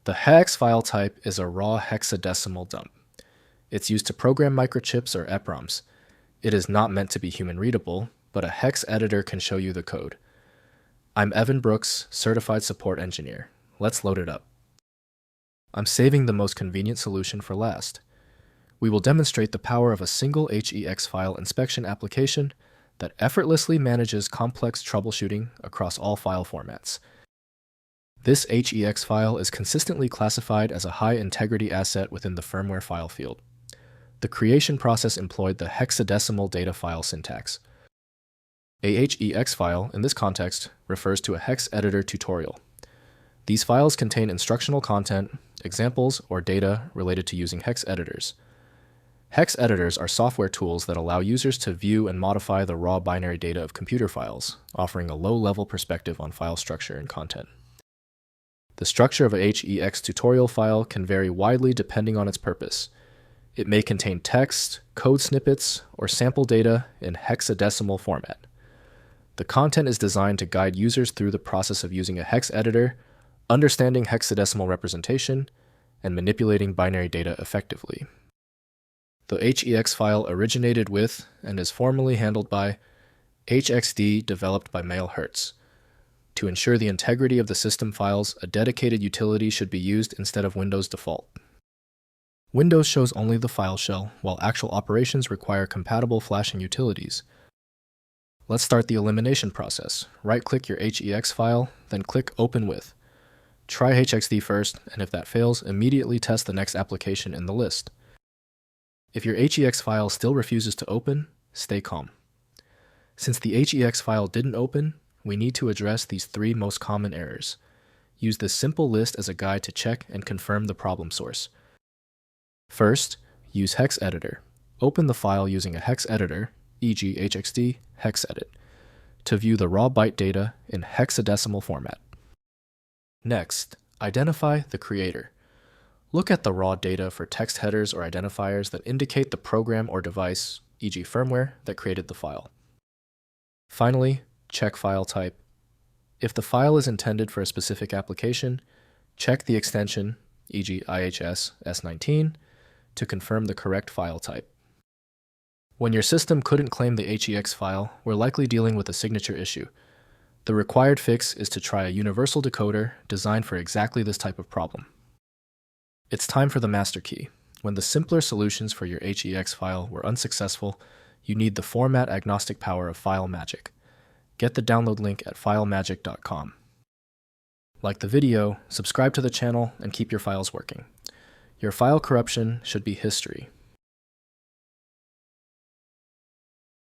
The hex file type is a raw hexadecimal dump. It's used to program microchips or EPROMs. It is not meant to be human readable, but a hex editor can show you the code. I'm Evan Brooks, Certified Support Engineer. Let's load it up. I'm saving the most convenient solution for last. We will demonstrate the power of a single HEX file inspection application that effortlessly manages complex troubleshooting across all file formats. This HEX file is consistently classified as a high-integrity asset within the firmware file field. The creation process employed the Hexadecimal Data File syntax. A HEX file, in this context, refers to a Hex Editor tutorial. These files contain instructional content, examples, or data related to using hex editors. Hex editors are software tools that allow users to view and modify the raw binary data of computer files, offering a low-level perspective on file structure and content. The structure of a HEX tutorial file can vary widely depending on its purpose. It may contain text, code snippets, or sample data in hexadecimal format. The content is designed to guide users through the process of using a hex editor, understanding hexadecimal representation, and manipulating binary data effectively. The HEX file originated with and is formally handled by HxD, developed by Mail Hertz. To ensure the integrity of the system files, a dedicated utility should be used instead of Windows default. Windows shows only the file shell, while actual operations require compatible flashing utilities. Let's start the elimination process. Right-click your HEX file, then click Open With. Try HxD first, and if that fails, immediately test the next application in the list. If your HEX file still refuses to open, stay calm. Since the HEX file didn't open, we need to address these three most common errors. Use this simple list as a guide to check and confirm the problem source. First, use Hex Editor. Open the file using a hex editor, e.g. HxD, HexEdit, to view the raw byte data in hexadecimal format. Next, identify the creator. Look at the raw data for text headers or identifiers that indicate the program or device, e.g. firmware, that created the file. Finally, check file type. If the file is intended for a specific application, check the extension, e.g. IHS S19, to confirm the correct file type. When your system couldn't claim the HEX file, we're likely dealing with a signature issue. The required fix is to try a universal decoder designed for exactly this type of problem. It's time for the master key. When the simpler solutions for your HEX file were unsuccessful, you need the format-agnostic power of File Magic. Get the download link at filemagic.com. Like the video, subscribe to the channel, and keep your files working. Your file corruption should be history.